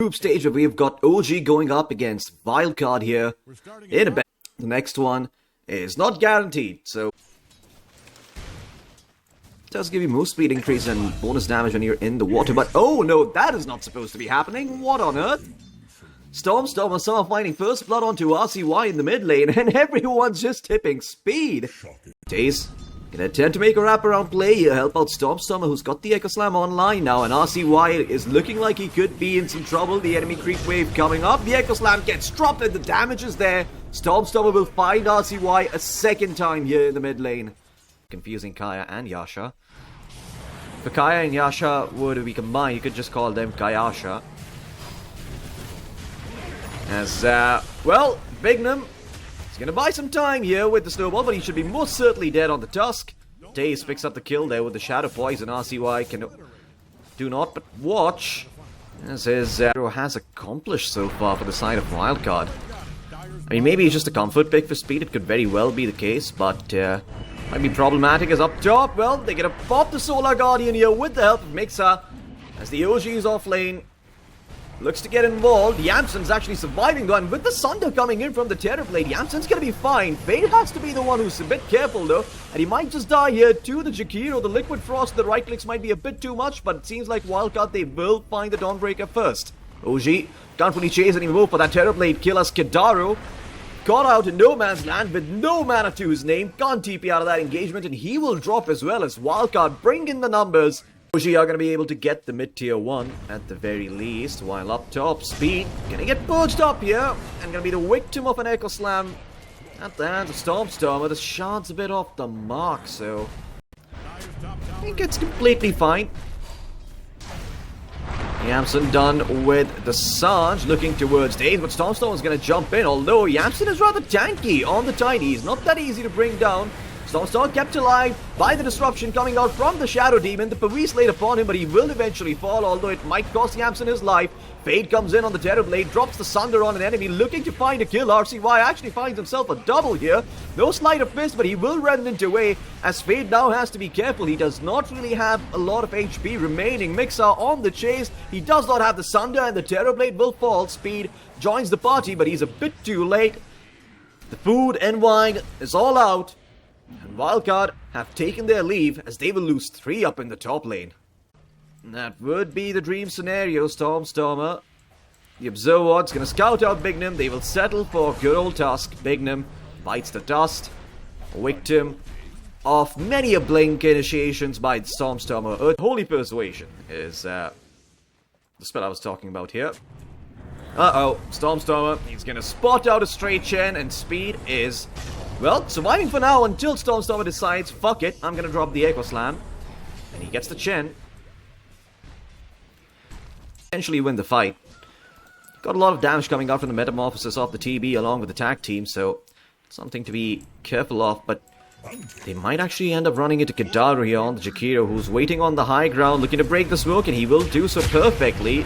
group stage where we've got OG going up against WILDCARD here in a bit. The next one is not guaranteed, so it does give you move speed increase and bonus damage when you're in the water, but oh no, that is not supposed to be happening. What on earth? Stormstormer somehow finding first blood onto RCY in the mid lane, and everyone's just tipping speed. Daze gonna attempt to make a wraparound play here, help out Stormstormer, who's got the Echo Slam online now, and RCY is looking like he could be in some trouble. The enemy creep wave coming up, the Echo Slam gets dropped and the damage is there. Stormstormer will find RCY a second time here in the mid lane. Confusing Kaya and Yasha. If Kaya and Yasha were to be combined, you could just call them Kayasha. As, well, Bignum is going to buy some time here with the snowball, but he should be most certainly dead on the Tusk. Daze picks up the kill there with the Shadow Poison. RCY can do not but watch as his hero has accomplished so far for the side of WILDCARD. I mean, maybe it's just a comfort pick for speed. It could very well be the case, but might be problematic as up top. Well, they're going to pop the Solar Guardian here with the help of Mixa as the OG is off lane. Looks to get involved. Yamsen's actually surviving though, and with the Sunder coming in from the Terrorblade, Yamsen's gonna be fine. Fade has to be the one who's a bit careful though, and he might just die here too. The Jakiro, the Liquid Frost, the right clicks might be a bit too much, but it seems like WILDCARD, they will find the Dawnbreaker first. OG can't really chase anymore for that Terrorblade kill as Kidaro got out in no man's land with no mana to his name. Can't TP out of that engagement, and he will drop as well as WILDCARD bring in the numbers. OG are going to be able to get the mid-tier 1 at the very least, while up top, Speed going to get purged up here, and going to be the victim of an Echo Slam at the hands of Stormstormer. The shard's a bit off the mark, so I think it's completely fine. Yamsen done with the Sarge, looking towards Daze, but Stormstormer's going to jump in, although Yamsen is rather tanky on the Tiny. He's not that easy to bring down. Stormstorm kept alive by the disruption coming out from the Shadow Demon. The Pavis laid upon him, but he will eventually fall, although it might cost Yamsen his life. Fade comes in on the Terrorblade, drops the Sunder on an enemy, looking to find a kill. RCY actually finds himself a double here. No sleight of fist, but he will remnant away, as Fade now has to be careful. He does not really have a lot of HP remaining. Mixa on the chase. He does not have the Sunder, and the Terrorblade will fall. Speed joins the party, but he's a bit too late. The food and wine is all out. And WILDCARD have taken their leave as they will lose 3 up in the top lane. That would be the dream scenario, Stormstormer. The Observer's going to scout out Bignum. They will settle for good old Tusk. Bignum bites the dust. A victim of many a blink initiations by the Stormstormer. Holy Persuasion is the spell I was talking about here. Uh-oh, Stormstormer. He's going to spot out a straight Chen, and Speed is, well, surviving for now until Stormstormer decides, fuck it, I'm gonna drop the Echo Slam. And he gets the Chen. Eventually win the fight. Got a lot of damage coming out from the Metamorphosis off the TB along with the tag team, so something to be careful of, but they might actually end up running into Kidaro here on the Jakiro, who's waiting on the high ground, looking to break the smoke, and he will do so perfectly.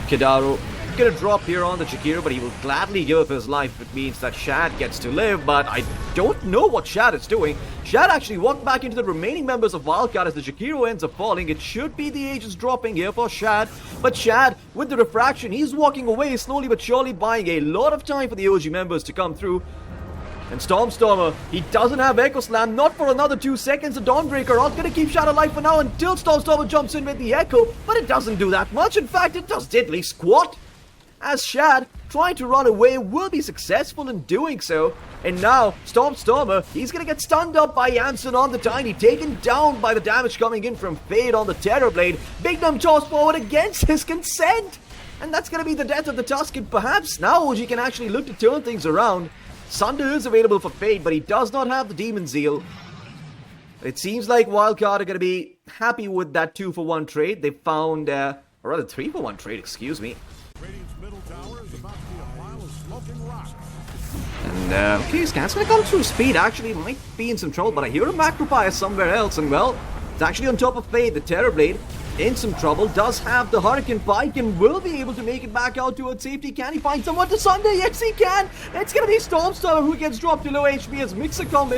Kidaro gonna drop here on the Jakiro, but he will gladly give up his life. It means that Shad gets to live, but I don't know what Shad is doing. Shad actually walked back into the remaining members of WILDCARD as the Jakiro ends up falling. It should be the Aegis dropping here for Shad, but Shad, with the refraction, he's walking away slowly but surely, buying a lot of time for the OG members to come through. And Stormstormer, he doesn't have Echo Slam, not for another 2 seconds. The Dawnbreaker ult gonna keep Shad alive for now until Stormstormer jumps in with the Echo, but it doesn't do that much. In fact, it does diddly squat, as Shad, trying to run away, will be successful in doing so. And now, Stormstormer, he's going to get stunned up by Yamsen on the Tiny, taken down by the damage coming in from Fade on the Terrorblade. Bignum tossed forward against his consent. And that's going to be the death of the Tusk, and perhaps now OG can actually look to turn things around. Sunder is available for Fade, but he does not have the Demon Zeal. It seems like WILDCARD are going to be happy with that 2-for-1 trade. They found, or rather 3-for-1 trade, excuse me. And, okay, Scan's gonna come through. Speed actually might be in some trouble, but I hear a Macropire somewhere else, and well, it's actually on top of Fade, the Terrorblade. in some trouble, does have the Hurricane Pike and will be able to make it back out towards safety. Can he find someone to sunder? Yes, he can. It's going to be Stormstormer who gets dropped to low HP as Mixer comes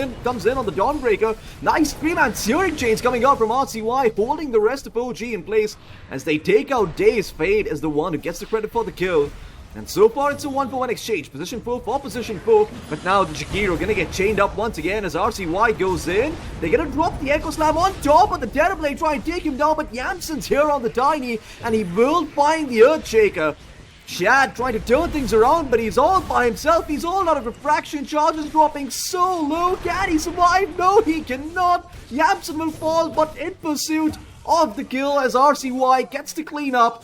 in on the Dawnbreaker. Nice 3-man Searing Chains coming out from RCY, holding the rest of OG in place as they take out Daze. Fade is the one who gets the credit for the kill. And so far, it's a 1-for-1 exchange. Position 4 for position 4. But now the Jakiro gonna get chained up once again as RCY goes in. They're gonna drop the Echo Slam on top of the Terrorblade, try and take him down. But Yamsen's here on the Tiny, and he will find the Earthshaker. Shad trying to turn things around, but he's all by himself. He's all out of refraction. Charges dropping so low. Can he survive? No, he cannot. Yamsen will fall, but in pursuit of the kill as RCY gets to clean up.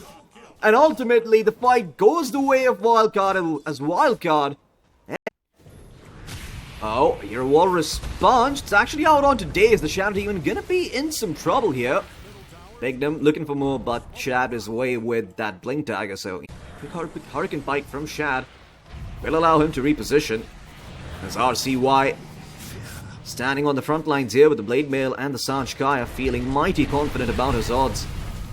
And ultimately, the fight goes the way of WILDCARD as WILDCARD. Oh, your Walrus Sponge. It's actually out on today. Is the Shadow Demon gonna be in some trouble here? Bignum looking for more, but Shad is away with that Blink Dagger, so quick Hurricane Pike from Shad will allow him to reposition. As RCY standing on the front lines here with the Blade Mail and the Sanj Kaya, feeling mighty confident about his odds.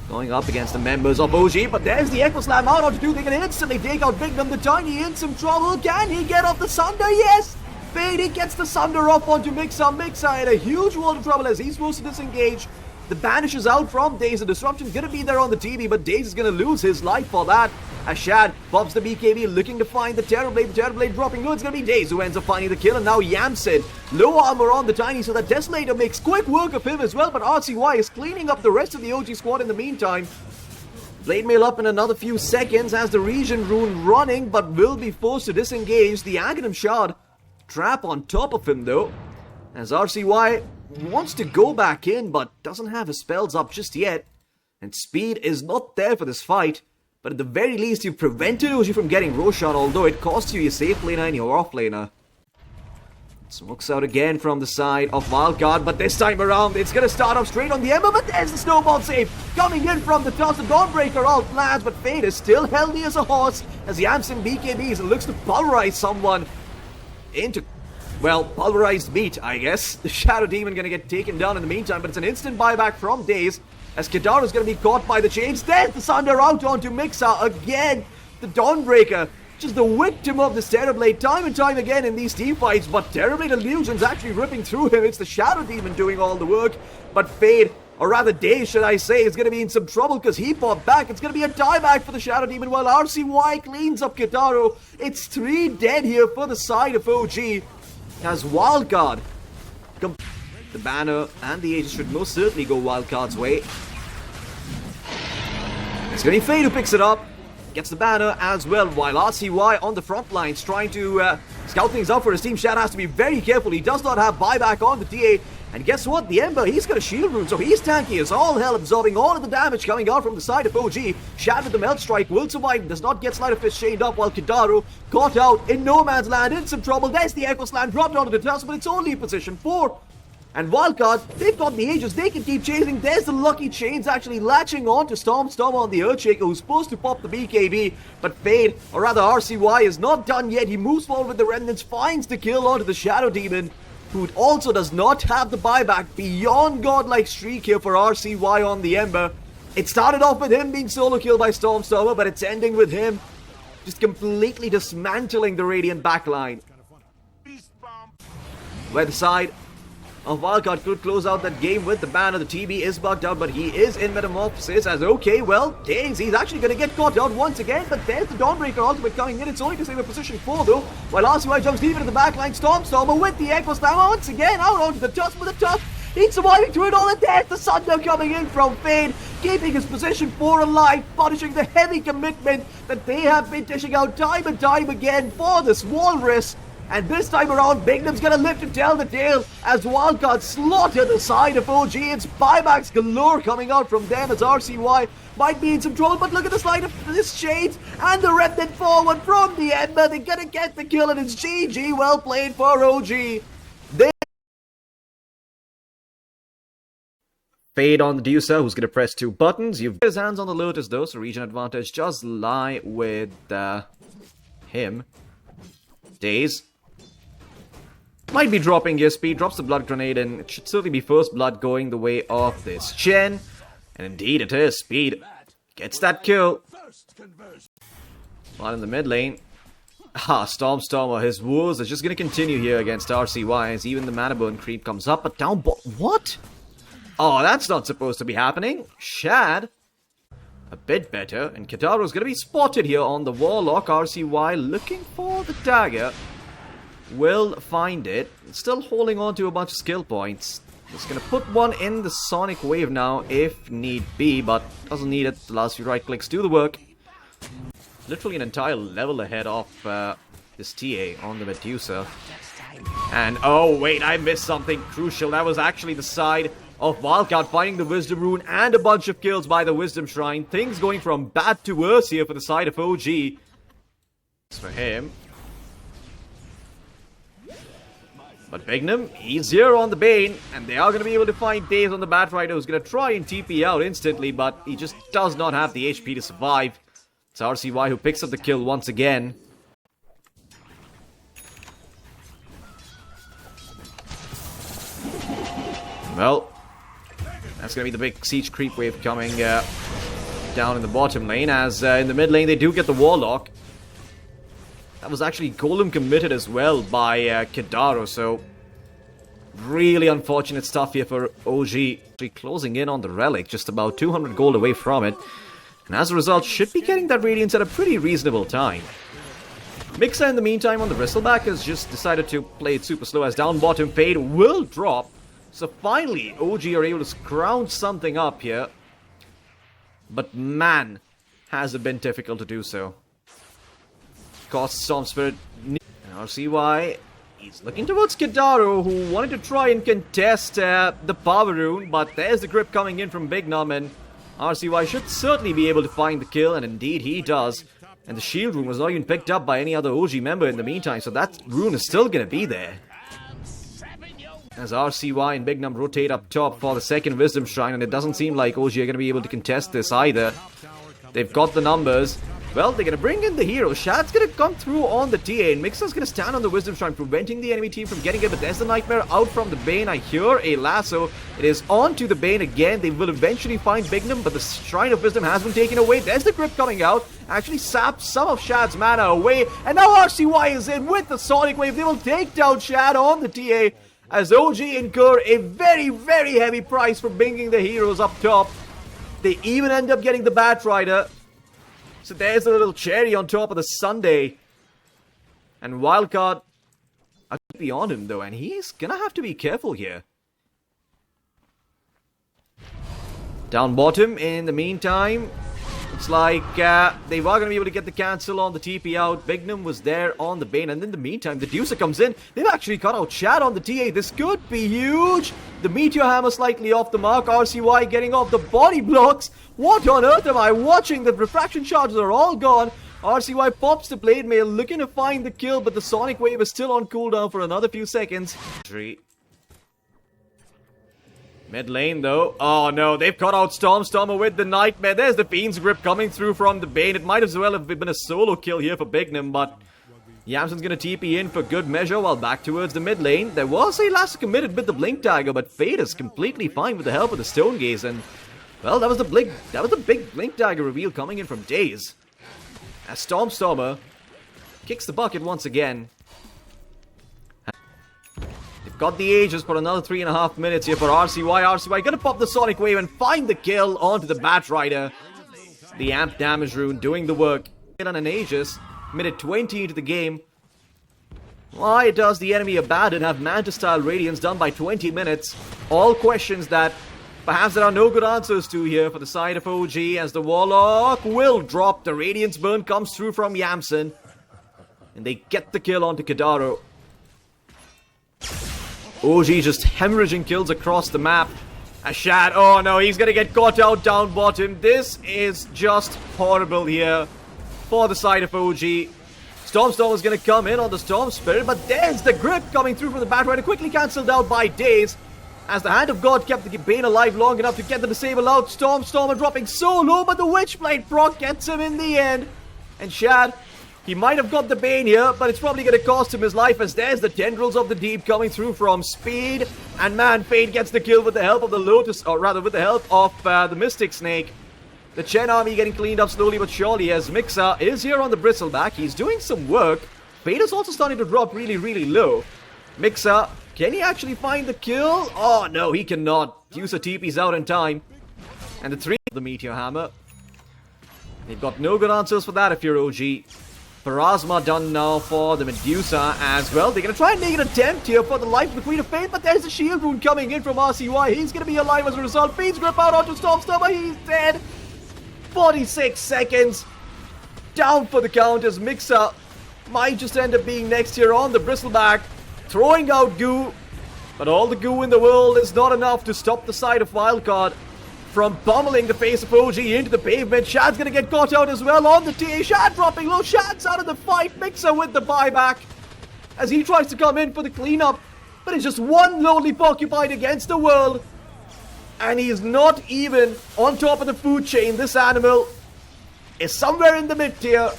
Going up against the members of OG, but there's the Echo Slam out onto 2. They can instantly take out Bignum. The Tiny in some trouble. Can he get off the Sunder? Yes! Fade, he gets the Sunder off onto Mixer. Mixer in a huge world of trouble as he's supposed to disengage. The Banish is out from Daze. The Disruption's gonna be there on the TV, but Daze is gonna lose his life for that. As Shad pops the BKB, looking to find the Terrorblade. The Terrorblade dropping low. It's gonna be Daze who ends up finding the kill, and now Yamsen. Low armor on the Tiny, so the Desolator makes quick work of him as well, but RCY is cleaning up the rest of the OG squad in the meantime. Blade Mail up in another few seconds, has the Region Rune running, but will be forced to disengage. The Aghanim Shard trap on top of him though, as RCY wants to go back in, but doesn't have his spells up just yet. And speed is not there for this fight. But at the very least, you've prevented OG from getting Roshan, although it costs you your safe laner and your off laner. Smokes out again from the side of WILDCARD, but this time around, it's going to start off straight on the Ember, but there's the Snowball save coming in from the toss. The Dawnbreaker out lands, but Fade is still healthy as a horse as Yamsen BKBs and looks to pulverize someone into, well, pulverized meat, I guess. The Shadow Demon going to get taken down in the meantime, but it's an instant buyback from Daze. As Kidaru's going to be caught by the chains. There's the Sunder out onto Mixer again. The Dawnbreaker, just the victim of this Terrorblade time and time again in these team fights. But Terrorblade Illusion's actually ripping through him. It's the Shadow Demon doing all the work. But Fade, or rather Daze should I say, is going to be in some trouble because he popped back. It's going to be a dieback for the Shadow Demon while RCY cleans up Kidaru. It's 3 dead here for the side of OG. As WILDCARD, the banner and the Aegis should most certainly go WILDCARD's way. It's going to be Fade who picks it up, gets the banner as well, while RCY on the front lines trying to scout things out for his team. Shad has to be very careful. He does not have buyback on the TA. And guess what? The Ember, he's got a shield rune, so he's tanky as all hell, absorbing all of the damage coming out from the side of OG. Shad with the Melt Strike will survive, does not get Sleight of Fist chained up, while Kidaru caught out in no man's land, in some trouble. There's the Echo Slam dropped onto the tusk, but it's only position 4. And WILDCARD, they've got the Aegis, they can keep chasing. There's the Lucky Chains actually latching on to Storm on the Earthshaker, who's supposed to pop the BKB. But Fade, or rather RCY, is not done yet. He moves forward with the Remnants, finds the kill onto the Shadow Demon, who also does not have the buyback. Beyond godlike streak here for RCY on the Ember. It started off with him being solo killed by Stormstormer, but it's ending with him just completely dismantling the Radiant backline. Where the side of WILDCARD could close out that game with the banner. The TB is bugged out, but he is in Metamorphosis as okay, well, Daze, he's actually going to get caught out once again, but there's the Dawnbreaker ultimate coming in. It's only to save a position 4 though, while RCY jumps deep into the backline. Stormstormer with the Echo Slam once again out onto the tusk with a tusk. He's surviving through it all, and there's the Sunder coming in from Fade, keeping his position 4 alive, punishing the heavy commitment that they have been dishing out time and time again for this Walrus. And this time around, Bignum's gonna live to tell the tale as WILDCARD slaughter the side of OG. It's buybacks galore coming out from them as RCY might be in some trouble, but look at the slide of this Shades and the Remnant forward from the Ember. They're gonna get the kill, and it's GG. Well played for OG. Fade on the Deucer, who's gonna press 2 buttons. You've got his hands on the Lotus though, so region advantage does lie with him. Daze might be dropping gear speed, drops the blood grenade, and it should certainly be first blood going the way of this Chen. And indeed it is. Speed gets that kill. While in the mid lane, Stormstormer, his woes are just going to continue here against RCY as even the mana burn creep comes up. But down bot, what? Oh, that's not supposed to be happening. Shad, a bit better. And Kitaro's going to be spotted here on the Warlock. RCY looking for the dagger. Will find it. Still holding on to a bunch of skill points. Just going to put one in the Sonic Wave now if need be. But doesn't need it. The last few right clicks do the work. Literally an entire level ahead of this TA on the Medusa. And oh wait, I missed something crucial. That was actually the side of WILDCARD finding the Wisdom Rune and a bunch of kills by the Wisdom Shrine. Things going from bad to worse here for the side of OG. For him. But Bignum, he's here on the Bane, and they are going to be able to find Daze on the Batrider, who's going to try and TP out instantly, but he just does not have the HP to survive. It's RCY who picks up the kill once again. Well, that's going to be the big siege creep wave coming down in the bottom lane, as in the mid lane they do get the Warlock. That was actually Golem committed as well by Kidaro, so really unfortunate stuff here for OG. Closing in on the Relic, just about 200 gold away from it. And as a result, should be getting that Radiance at a pretty reasonable time. Mixer in the meantime on the Bristleback has just decided to play it super slow as down bottom Fade will drop. So finally, OG are able to scrounge something up here. But man, has it been difficult to do so. Cost Storm Spirit and RCY. He's looking towards Kidaro, who wanted to try and contest the Power Rune. But there's the grip coming in from Bignum, and RCY should certainly be able to find the kill, and indeed he does. And the shield rune was not even picked up by any other OG member in the meantime, so that rune is still going to be there. As RCY and Bignum rotate up top for the second Wisdom Shrine, and it doesn't seem like OG are going to be able to contest this either. They've got the numbers. Well, they're going to bring in the hero. Shad's going to come through on the TA, and Mixer's going to stand on the Wisdom Shrine, preventing the enemy team from getting it. But there's the Nightmare out from the Bane. I hear a lasso. It is on to the Bane again. They will eventually find Bignum, but the Shrine of Wisdom has been taken away. There's the grip coming out. Actually saps some of Shad's mana away. And now RCY is in with the Sonic Wave. They will take down Shad on the TA, as OG incur a very, very heavy price for bringing the heroes up top. They even end up getting the Batrider. So there's a little cherry on top of the sundae. And WILDCARD are beyond him though, and he's gonna have to be careful here. Down bottom, in the meantime, it's like they were gonna be able to get the cancel on the TP out. Bignum was there on the Bane, and in the meantime, the Deucer comes in. They've actually cut out Chad on the TA. This could be huge. The Meteor Hammer slightly off the mark. RCY getting off the body blocks. What on earth am I watching? The refraction charges are all gone. RCY pops the Blade Mail, looking to find the kill, but the Sonic Wave is still on cooldown for another few seconds. Mid lane though. Oh no, they've cut out Stormstormer with the Nightmare. There's the Fiend's Grip coming through from the Bane. It might as well have been a solo kill here for Bignum, but Yamson's gonna TP in for good measure while back towards the mid lane. There was a lasso committed with the Blink Dagger, but Fade is completely fine with the help of the Stone Gaze, and well, that was the big Blink Dagger reveal coming in from Daze. As Stormstormer kicks the bucket once again. They've got the Aegis for another 3.5 minutes here for RCY. RCY gonna pop the Sonic Wave and find the kill onto the Batrider. The Amp Damage Rune doing the work. On an Aegis, minute 20 into the game. Why does the enemy abandon have Mantis-style Radiance done by 20 minutes? All questions that perhaps there are no good answers to here for the side of OG, as the Warlock will drop. The Radiance burn comes through from Yamson, and they get the kill onto Kidaro. OG just hemorrhaging kills across the map. Shad, oh no, he's gonna get caught out down bottom. This is just horrible here for the side of OG. Stormstorm is gonna come in on the Storm Spirit, but there's the grip coming through from the Batrider, quickly cancelled out by Daze, as the Hand of God kept the Bane alive long enough to get the disable out. Stormstormer dropping so low, but the Witchblade proc gets him in the end. And Shad He might have got the Bane here, but it's probably going to cost him his life as there's the Tendrils of the Deep coming through from speed. And man, Fate gets the kill with the help of the Lotus, or rather with the help of the Mystic Snake. The Chen army getting cleaned up slowly but surely as Mixa is here on the Bristleback. He's doing some work. Fate is also starting to drop really, really low. Mixa, can he actually find the kill? Oh no, he cannot. User TP's out in time. And the 3 of the Meteor Hammer. They've got no good answers for that if you're OG. Pharasma done now for the Medusa as well. They're going to try and make an attempt here for the life of the Queen of Fate, but there's a shield rune coming in from RCY. He's going to be alive as a result. Fate's grip out onto Stormstormer. He's dead. 46 seconds. Down for the count as Mixa might just end up being next here on the Bristleback. Throwing out goo. But all the goo in the world is not enough to stop the side of Wildcard from pummeling the face of OG into the pavement. Shad's gonna get caught out as well on the TA. Shad dropping low. Shad's out of the fight. Mixa with the buyback as he tries to come in for the cleanup. But it's just one lonely porcupine against the world. And he's not even on top of the food chain. This animal is somewhere in the mid-tier.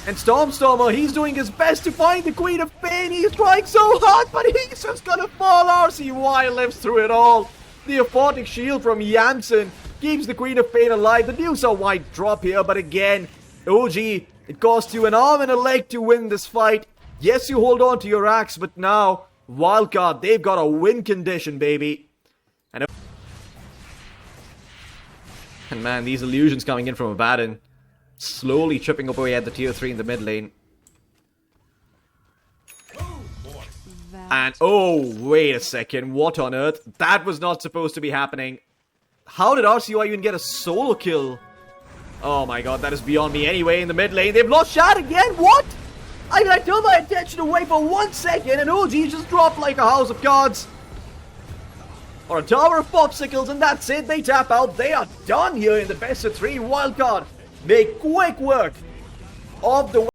And Stormstormer, he's doing his best to find the Queen of Pain. He's trying so hard, but he's just gonna fall. RCY lives through it all. The Aphotic Shield from Yamsen keeps the Queen of Pain alive. The Medusa might drop here, but again, OG, it costs you an arm and a leg to win this fight. Yes, you hold on to your axe, but now, Wildcard, they've got a win condition, baby. And man, these illusions coming in from Abaddon, slowly chipping away at the tier 3 in the mid lane. And, oh, wait a second, what on earth? That was not supposed to be happening. How did RCY even get a solo kill? Oh my god, that is beyond me. Anyway, in the mid lane, they've lost Shad again? What? I turned my attention away for 1 second and OG just dropped like a house of cards. Or a tower of popsicles, and that's it. They tap out. They are done here in the best of 3. Wildcard make quick work of the